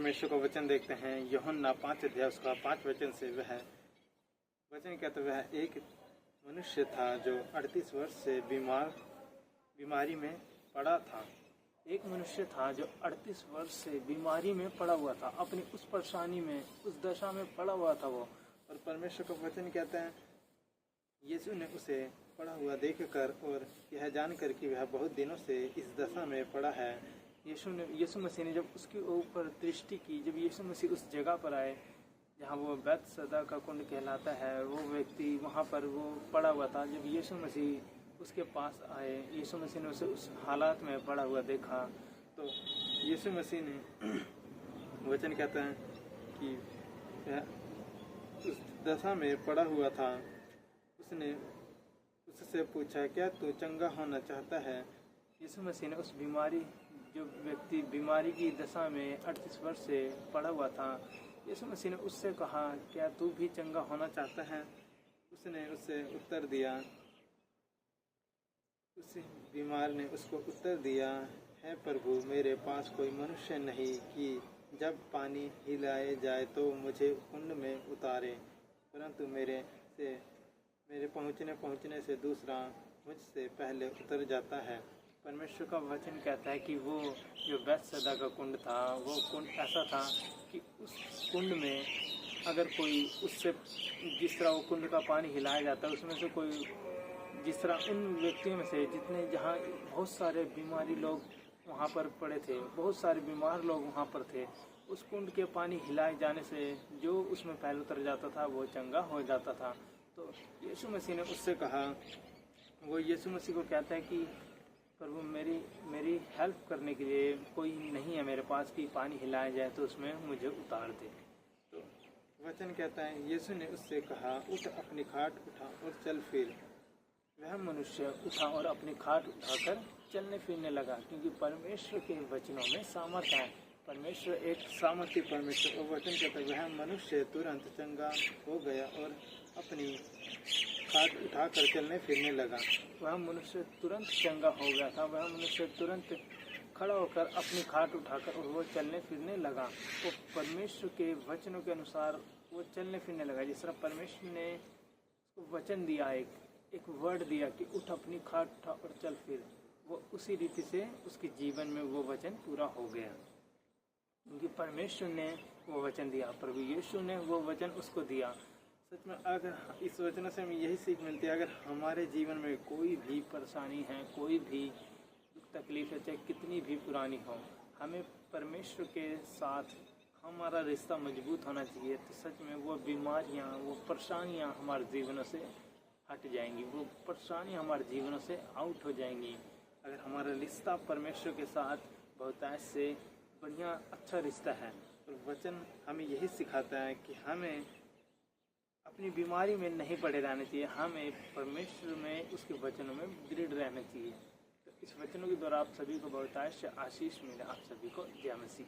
परमेश्वर का वचन देखते हैं यूहन्ना 5 अध्याय उसका 5 वचन से। वह वचन कहता है वह एक मनुष्य था जो 38 वर्ष से बीमारी में पड़ा था। एक मनुष्य था जो 38 वर्ष से बीमारी में पड़ा हुआ था, अपनी उस परेशानी में, उस दशा में पड़ा हुआ था वो। और परमेश्वर का वचन कहता है यीशु ने उसे पड़ा हुआ देखकर और यह जानकर कि वह बहुत दिनों से इस दशा में पड़ा है, यीशु मसीह ने जब उसके ऊपर दृष्टि की, जब यीशु मसीह उस जगह पर आए जहाँ वो बैतसैदा का कुंड कहलाता है, वो व्यक्ति वहाँ पर वो पड़ा हुआ था। जब यीशु मसीह उसके पास आए, यीशु मसीह ने उसे उस हालात में पड़ा हुआ देखा, तो यीशु मसीह ने वचन कहता है कि वह उस दशा में पड़ा हुआ था। उसने उससे पूछा क्या तू चंगा होना चाहता है। यीशु मसीह ने उस जो व्यक्ति बीमारी की दशा में 38 वर्ष से पड़ा हुआ था, यीशु मसीह ने उससे कहा क्या तू भी चंगा होना चाहता है। उसने उससे उत्तर दिया, उस बीमार ने उसको उत्तर दिया, है प्रभु मेरे पास कोई मनुष्य नहीं कि जब पानी हिलाए जाए तो मुझे कुंड में उतारे, परंतु मेरे पहुँचने से दूसरा मुझसे पहले उतर जाता है। परमेश्वर का वचन कहता है कि वो जो बैतसैदा का कुंड था, वो कुंड ऐसा था कि उस कुंड में अगर कोई उससे, जिस तरह वो कुंड का पानी हिलाया जाता है, उसमें से कोई, जिस तरह उन व्यक्तियों में से जितने, जहाँ बहुत सारे बीमारी लोग वहाँ पर पड़े थे, बहुत सारे बीमार लोग वहाँ पर थे, उस कुंड के पानी हिलाए जाने से जो उसमें पहले उतर जाता था वो चंगा हो जाता था। तो यीशु मसीह ने उससे कहा, वो यीशु मसीह को कहता है कि प्रभु मेरी हेल्प करने के लिए कोई नहीं है मेरे पास कि पानी हिलाया जाए तो उसमें मुझे उतार दे। तो वचन कहता है यीशु ने उससे कहा उठ अपनी खाट उठा और चल फिर। वह मनुष्य उठा और अपनी खाट उठाकर चलने फिरने लगा, क्योंकि परमेश्वर के वचनों में सामर्थ्य है। परमेश्वर एक सामर्थ्य परमेश्वर। और वचन कहता है वह मनुष्य तुरंत चंगा हो गया और अपनी खाट उठाकर चलने फिरने लगा। वह मनुष्य तुरंत चंगा हो गया था। वह मनुष्य तुरंत खड़ा होकर अपनी खाट उठाकर और वो चलने फिरने लगा। वो परमेश्वर के वचनों के अनुसार वो चलने फिरने लगा। जिस तरह परमेश्वर ने उसको वचन दिया, एक वर्ड दिया कि उठ अपनी खाट उठा और चल फिर, वो उसी रीति से उसके जीवन में वो वचन पूरा हो गया, क्योंकि परमेश्वर ने वो वचन दिया, प्रभु यीशु ने वो वचन उसको दिया। सच में अगर इस वचन से हमें यही सीख मिलती है, अगर हमारे जीवन में कोई भी परेशानी है, कोई भी दुख तकलीफ है, चाहे कितनी भी पुरानी हो, हमें परमेश्वर के साथ हमारा रिश्ता मजबूत होना चाहिए। तो सच में वो बीमारियाँ, वो परेशानियाँ हमारे जीवनों से हट जाएंगी, वो परेशानियाँ हमारे जीवनों से आउट हो जाएंगी। अगर हमारा रिश्ता परमेश्वर के साथ बहुतायत से बढ़िया अच्छा रिश्ता है। और वचन हमें यही सिखाता है कि हमें अपनी बीमारी में नहीं पड़े रहना चाहिए, हमें परमेश्वर में, उसके वचनों में दृढ़ रहना चाहिए। तो इस वचनों के द्वारा आप सभी को बहुतायत से आशीष मिले। आप सभी को जय मसीह।